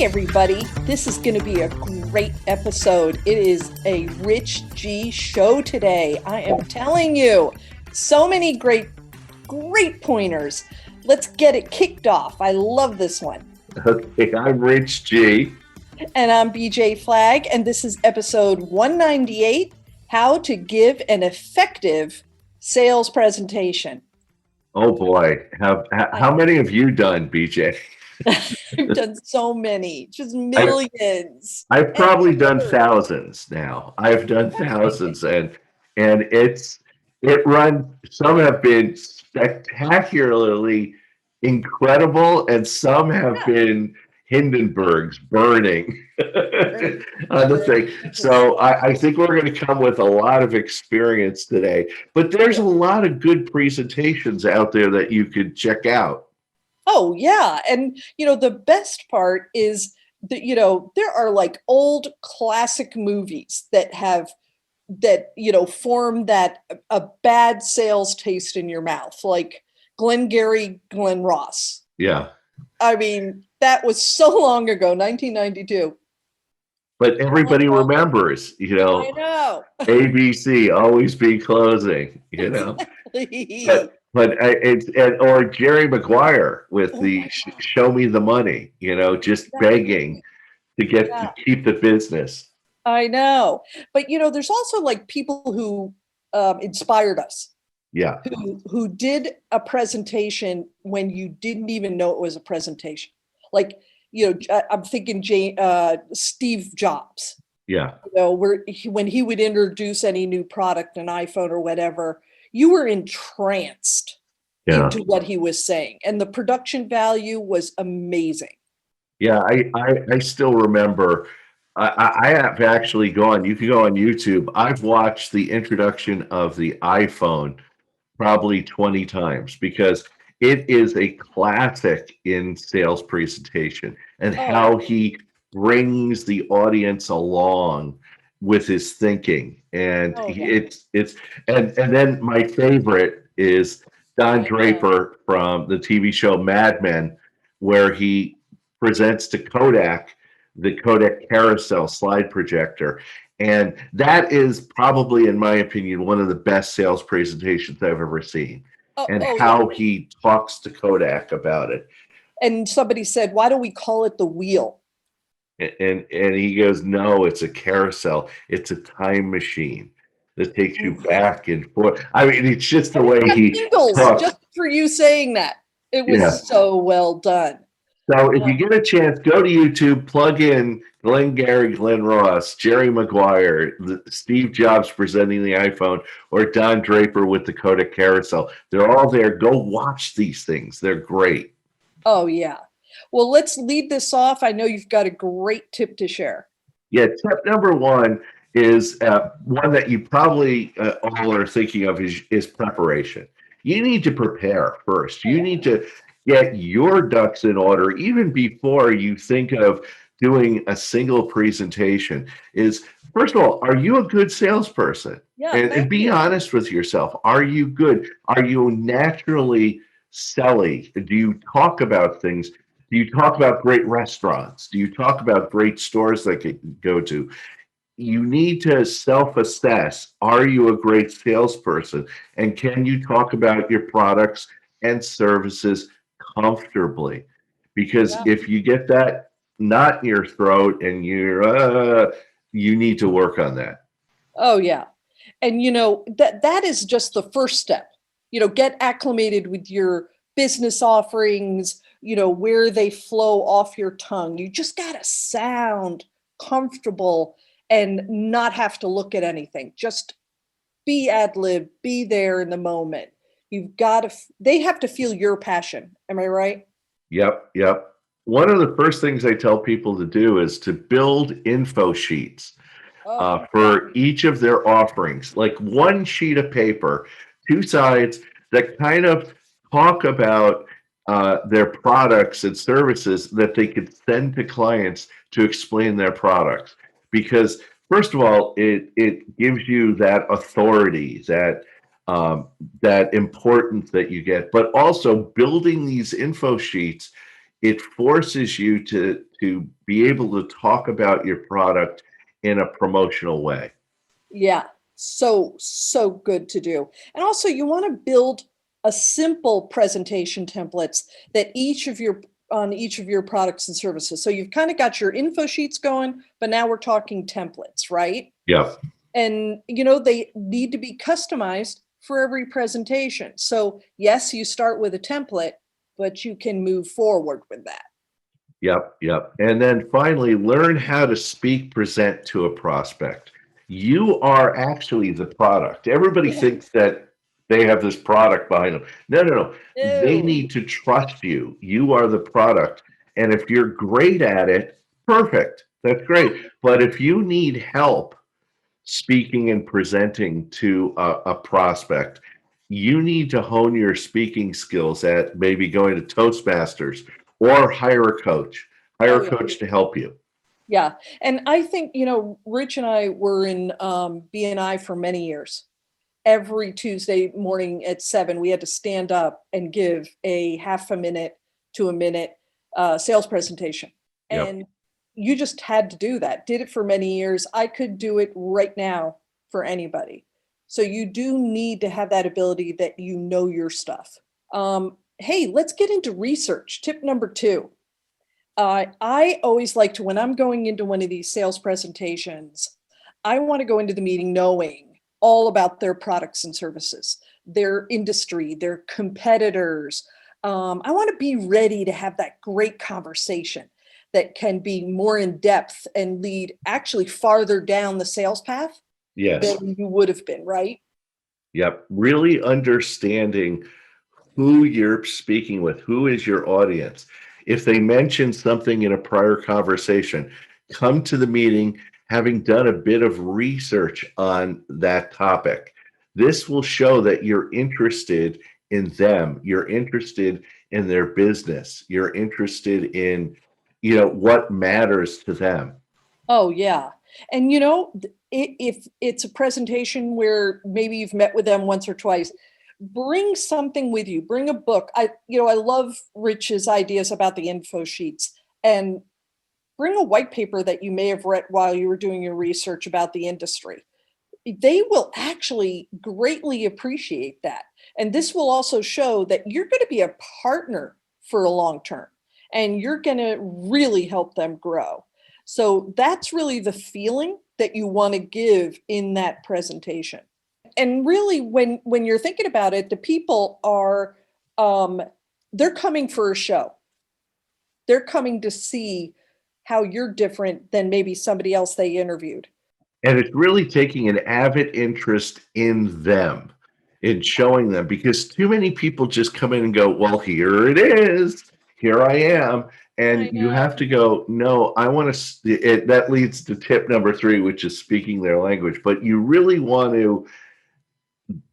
everybody. This is going to be a great episode. It is a Rich G show today. I am telling you, so many great pointers. Let's get it kicked off. I love this one. Okay, I'm Rich G. And I'm BJ Flagg, and this is episode 198, How to Give an Effective Sales Presentation. Oh boy, how many have you done, BJ? I've done so many, just millions. I've probably done thousands now. I've done thousands, and it runs. Some have been spectacularly incredible, and some have been Hindenburgs burning on the thing. So I think we're going to come with a lot of experience today. But there's a lot of good presentations out there that you could check out. Oh, yeah. And, the best part is that, there are like old classic movies that form that a bad sales taste in your mouth, like Glengarry Glen Ross. Yeah. I mean, that was so long ago, 1992. But everybody remembers, I know. ABC always be closing, Exactly. But or Jerry Maguire with the show me the money, just begging to keep the business. I know. But, there's also like people who inspired us. Yeah. Who did a presentation when you didn't even know it was a presentation. Like, I'm thinking Steve Jobs. Yeah. When he would introduce any new product, an iPhone or whatever, you were entranced into what he was saying. And the production value was amazing. Yeah, I still remember. I have actually gone, you can go on YouTube. I've watched the introduction of the iPhone probably 20 times because it is a classic in sales presentation and how he brings the audience along with his thinking. And and then my favorite is Don Draper from the TV show Mad Men, where he presents to Kodak the Kodak Carousel slide projector. And that is probably, in my opinion, one of the best sales presentations I've ever seen. How he talks to Kodak about it. And somebody said, why don't we call it the wheel? And he goes, no, it's a carousel. It's a time machine that takes you back and forth. I mean, it's just the way he talks. Just for you saying that. It was so well done. So if you get a chance, go to YouTube, plug in Glengarry Glen Ross, Jerry Maguire, Steve Jobs presenting the iPhone, or Don Draper with the Kodak Carousel. They're all there. Go watch these things. They're great. Oh, yeah. Well, let's lead this off. I know you've got a great tip to share. Yeah, tip number one is one that you probably all are thinking of is preparation. You need to prepare first. You need to get your ducks in order even before you think of doing a single presentation. First of all, are you a good salesperson? Yeah, and be honest with yourself. Are you good? Are you naturally selly? Do you talk about things? Do you talk about great restaurants? Do you talk about great stores that you can go to? You need to self-assess. Are you a great salesperson? And can you talk about your products and services comfortably? Because if you get that knot in your throat and you need to work on that. Oh, yeah. And, that is just the first step. Get acclimated with your business offerings, where they flow off your tongue. You just got to sound comfortable and not have to look at anything. Just be ad lib, be there in the moment. They have to feel your passion. Am I right? Yep. One of the first things I tell people to do is to build info sheets for each of their offerings, like one sheet of paper, two sides that kind of talk about their products and services that they could send to clients to explain their products. Because first of all, it gives you that authority, that importance that you get, but also building these info sheets it forces you to be able to talk about your product in a promotional way. Yeah, so good to do. And also you want to build a simple presentation templates that each of your products and services. So you've kind of got your info sheets going, but now we're talking templates, right? Yeah. And they need to be customized for every presentation. So yes, you start with a template, but you can move forward with that. Yep, yep. And then finally, learn how to speak, present to a prospect. You are actually the product. Everybody Yeah. thinks that they have this product behind them. No, no, no. They No. need to trust you. You are the product. And if you're great at it, perfect. That's great. But if you need help speaking and presenting to a prospect, you need to hone your speaking skills at maybe going to Toastmasters or hire Oh a yeah. coach to help you. Yeah. And I think, Rich and I were in BNI for many years. Every Tuesday morning at 7, we had to stand up and give a half a minute to a minute sales presentation. Yep. And you just had to do that. Did it for many years. I could do it right now for anybody. So you do need to have that ability that you know your stuff. Hey, let's get into research. Tip number 2. I always like to, when I'm going into one of these sales presentations, I want to go into the meeting knowing all about their products and services, their industry, their competitors. I want to be ready to have that great conversation that can be more in depth and lead actually farther down the sales path Yes. than you would have been, right? Yep. Really understanding who you're speaking with, who is your audience. If they mention something in a prior conversation, come to the meeting having done a bit of research on that topic. This will show that you're interested in them, you're interested in their business, you're interested in, what matters to them. Oh, yeah. And if it's a presentation where maybe you've met with them once or twice, bring something with you. Bring a book. I love Rich's ideas about the info sheets, and bring a white paper that you may have read while you were doing your research about the industry. They will actually greatly appreciate that. And this will also show that you're going to be a partner for a long term and you're going to really help them grow. So that's really the feeling that you want to give in that presentation. And really, when you're thinking about it, the people are they're coming for a show. They're coming to see how you're different than maybe somebody else they interviewed. And it's really taking an avid interest in them, in showing them, because too many people just come in and go, well, here it is. Here I am. I And you know. have to go, no, I want to, that leads to tip number 3, which is speaking their language. But you really want to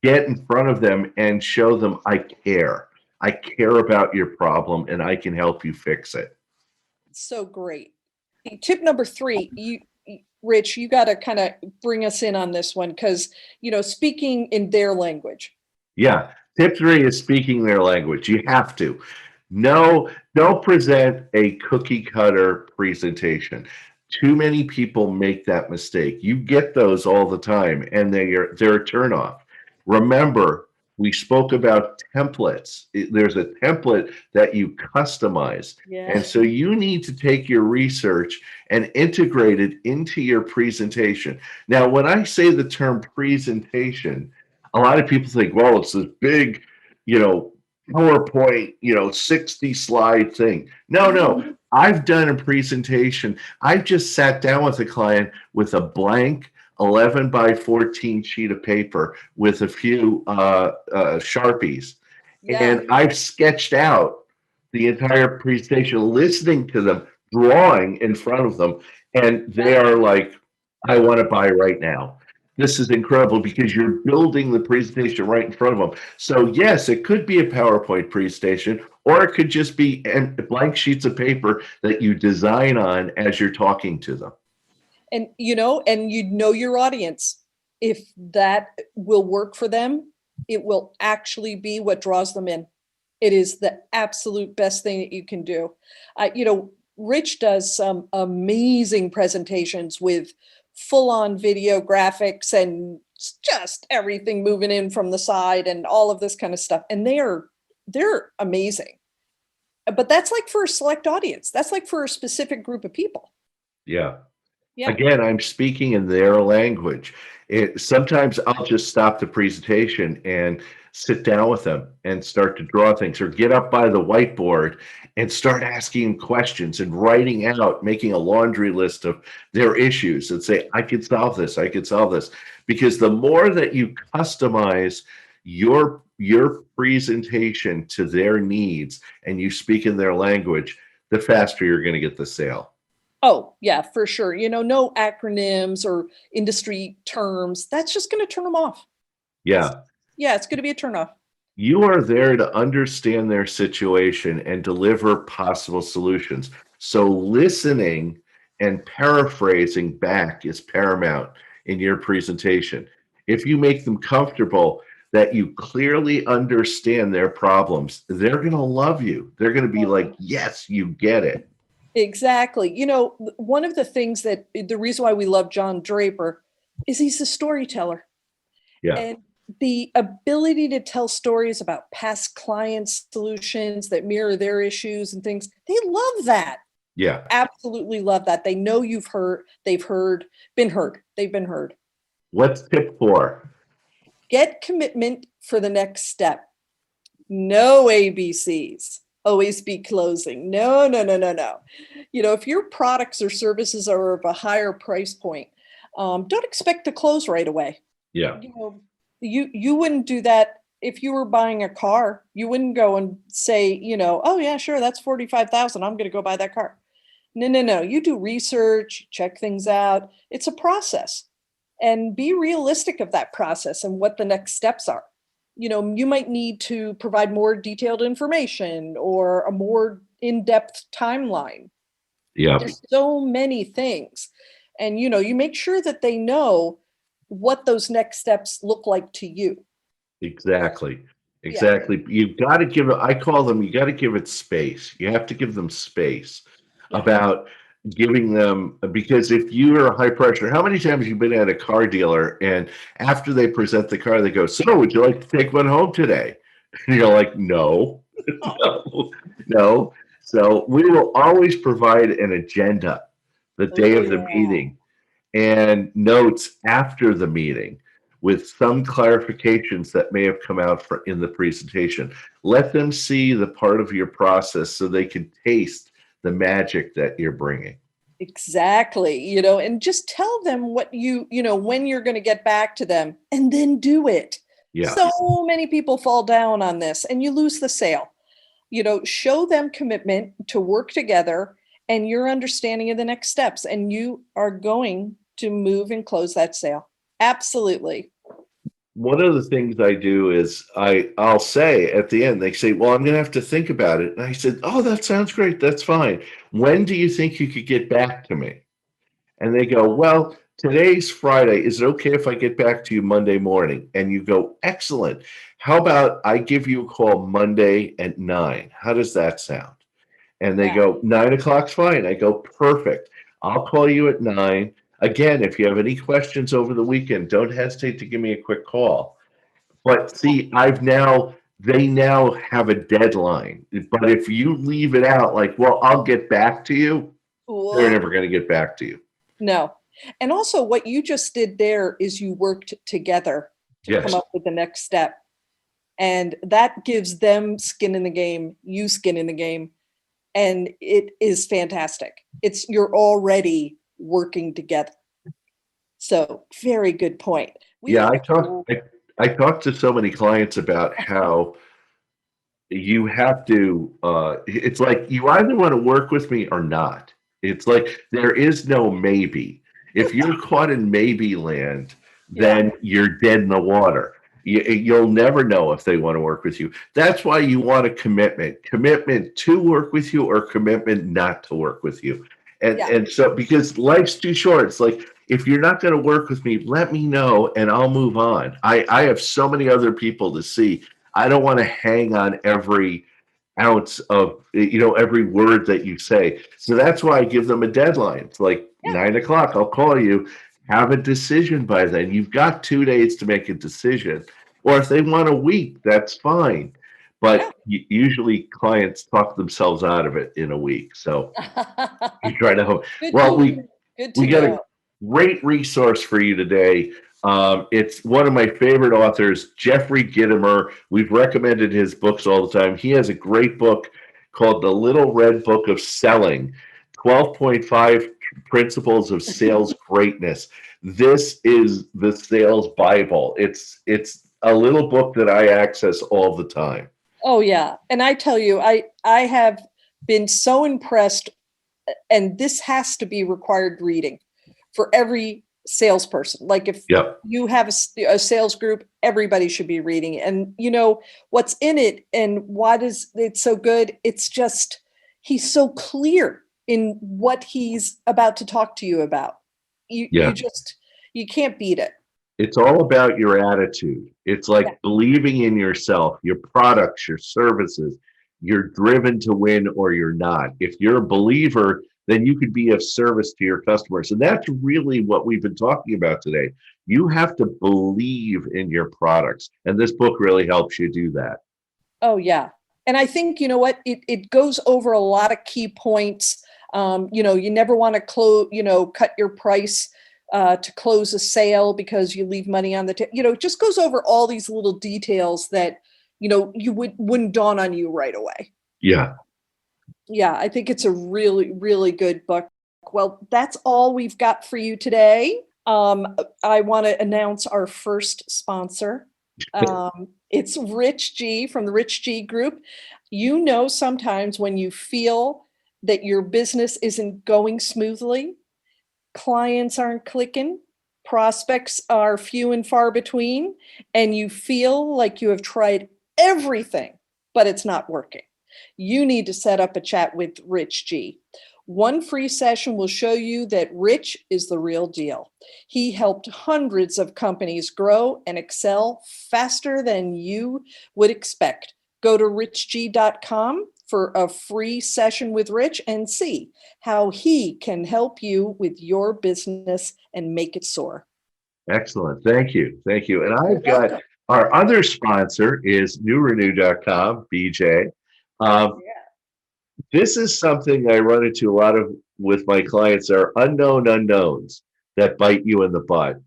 get in front of them and show them, I care. I care about your problem and I can help you fix it. So great. Tip number 3, Rich, you got to kind of bring us in on this one because, speaking in their language. Yeah. Tip 3 is speaking their language. You have to. No, don't present a cookie cutter presentation. Too many people make that mistake. You get those all the time, and they're a turnoff. Remember, we spoke about templates. There's a template that you customize. Yeah. And so you need to take your research and integrate it into your presentation. Now, when I say the term presentation, a lot of people think, well, it's this big, you know, PowerPoint, 60 slide thing. No, no. I've done a presentation. I've just sat down with a client with a blank 11 by 14 sheet of paper with a few Sharpies. Yeah. And I've sketched out the entire presentation, listening to them, drawing in front of them. And they are like, I want to buy right now. This is incredible because you're building the presentation right in front of them. So yes, it could be a PowerPoint presentation, or it could just be blank sheets of paper that you design on as you're talking to them. And you know your audience. If that will work for them, it will actually be what draws them in. It is the absolute best thing that you can do. Rich does some amazing presentations with full-on video graphics and just everything moving in from the side and all of this kind of stuff. And they're amazing. But that's like for a select audience. That's like for a specific group of people. Yeah. Yeah. Again, I'm speaking in their language. Sometimes I'll just stop the presentation and sit down with them and start to draw things, or get up by the whiteboard and start asking questions and writing out, making a laundry list of their issues and say, I could solve this, I could solve this. Because the more that you customize your presentation to their needs and you speak in their language, the faster you're going to get the sale. Oh, yeah, for sure. No acronyms or industry terms. That's just going to turn them off. Yeah. Yeah, it's going to be a turnoff. You are there to understand their situation and deliver possible solutions. So listening and paraphrasing back is paramount in your presentation. If you make them comfortable that you clearly understand their problems, they're going to love you. They're going to be like, yes, you get it. Exactly. One of the things that the reason why we love John Draper is he's a storyteller. Yeah. And the ability to tell stories about past clients' solutions that mirror their issues and things, they love that. Yeah. Absolutely love that. They know they've been heard. What's tip 4? Get commitment for the next step. No ABCs. Always be closing. No. If your products or services are of a higher price point, don't expect to close right away. Yeah. You wouldn't do that if you were buying a car. You wouldn't go and say, oh yeah, sure, that's $45,000. I'm going to go buy that car. No. You do research, check things out. It's a process, and be realistic of that process and what the next steps are. You might need to provide more detailed information or a more in-depth timeline. Yeah. There's so many things. And, you make sure that they know what those next steps look like to you. Exactly. You've got to give it, I call them, you got to give it space. You have to give them space about giving them, because if you're a high pressure, how many times you've been at a car dealer and after they present the car, they go, so would you like to take one home today? And you're like, no. No. So we will always provide an agenda the day of the meeting and notes after the meeting with some clarifications that may have come out in the presentation. Let them see the part of your process so they can taste the magic that you're bringing. Exactly. And just tell them what when you're going to get back to them, and then do it. Yeah. So many people fall down on this and you lose the sale. Show them commitment to work together and your understanding of the next steps, and you are going to move and close that sale. Absolutely. One of the things I do is I'll say at the end, they say, well, I'm going to have to think about it. And I said, oh, that sounds great. That's fine. When do you think you could get back to me? And they go, well, today's Friday. Is it okay if I get back to you Monday morning? And you go, excellent. How about I give you a call Monday at 9? How does that sound? And they go, 9 o'clock's fine. I go, perfect. I'll call you at 9. Again, if you have any questions over the weekend, don't hesitate to give me a quick call. But see, they now have a deadline. But if you leave it out like, well, I'll get back to you, they're never going to get back to you. No. And also what you just did there is you worked together to come up with the next step. And that gives them skin in the game, you skin in the game. And it is fantastic. You're already working together. So very good point. I talk to so many clients about how you have to, it's like you either want to work with me or not. It's like there is no maybe. If you're caught in maybe land, then you're dead in the water. You'll never know if they want to work with you. That's why you want a commitment to work with you or commitment not to work with you. And so, because life's too short, it's like, if you're not going to work with me, let me know and I'll move on. I have so many other people to see. I don't want to hang on every ounce of, every word that you say. So that's why I give them a deadline. It's like Yeah. 9 o'clock, I'll call you, have a decision by then. You've got 2 days to make a decision. Or if they want a week, that's fine. Yeah. But usually clients talk themselves out of it in a week. So you try to hope. Good Well, to, good to we got a know. great resource for you today. It's one of my favorite authors, Jeffrey Gitomer. We've recommended his books all the time. He has a great book called The Little Red Book of Selling, 12.5 Principles of Sales Greatness. This is the sales Bible. It's a little book that I access all the time. Oh yeah. And I tell you, I have been so impressed, and this has to be required reading for every salesperson. Like if Yep. you have a sales group, everybody should be reading it. And you know what's in it and why does it so good? It's just, he's so clear in what he's about to talk to you about. Yeah. You can't beat it. It's all about your attitude. It's like Yeah. believing in yourself, your products, your services. You're driven to win or you're not. If you're a believer, then you could be of service to your customers. And that's really what we've been talking about today. You have to believe in your products. And this book really helps you do that. Oh yeah. And I think, you know what, it goes over a lot of key points. You never want to cut your price to close a sale because you leave money on the table. It just goes over all these little details that, you wouldn't dawn on you right away. Yeah. Yeah, I think it's a really, really good book. Well, that's all we've got for you today. I want to announce our first sponsor. It's Rich G from the Rich G Group. Sometimes when you feel that your business isn't going smoothly, clients aren't clicking, prospects are few and far between, and you feel like you have tried everything, but it's not working. You need to set up a chat with Rich G. One free session will show you that Rich is the real deal. He helped hundreds of companies grow and excel faster than you would expect. Go to richg.com for a free session with Rich and see how he can help you with your business and make it soar. Excellent. Thank you. Thank you. And I've got our other sponsor is newrenew.com, BJ. This is something I run into a lot of with my clients are unknown unknowns that bite you in the butt.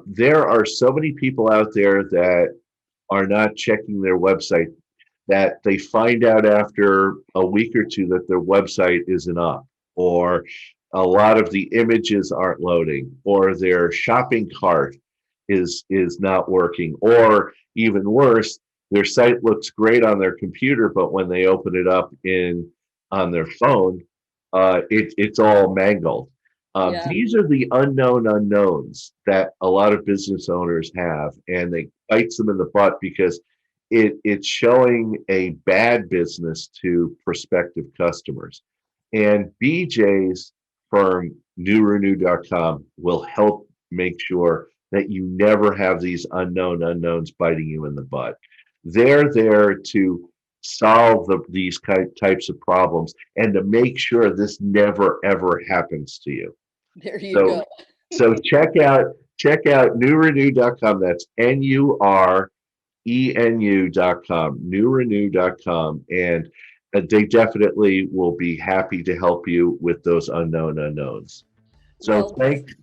There are so many people out there that are not checking their website, that they find out after a week or two that their website isn't up, or a lot of the images aren't loading, or their shopping cart is not working, or even worse, their site looks great on their computer, but when they open it up on their phone, it's all mangled. These are the unknown unknowns that a lot of business owners have, and they bites them in the butt because it's showing a bad business to prospective customers. And BJ's firm, newrenew.com, will help make sure that you never have these unknown unknowns biting you in the butt. They're there to solve these types of problems and to make sure this never ever happens to you. There you go. So check out newrenew.com. That's NURENU.com, newrenew.com, and they definitely will be happy to help you with those unknown unknowns. So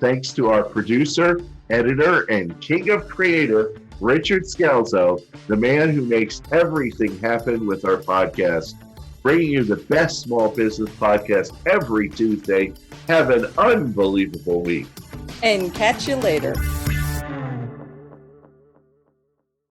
thanks to our producer, editor, and king of creative, Richard Scalzo, the man who makes everything happen with our podcast, bringing you the best small business podcast every Tuesday. Have an unbelievable week. And catch you later.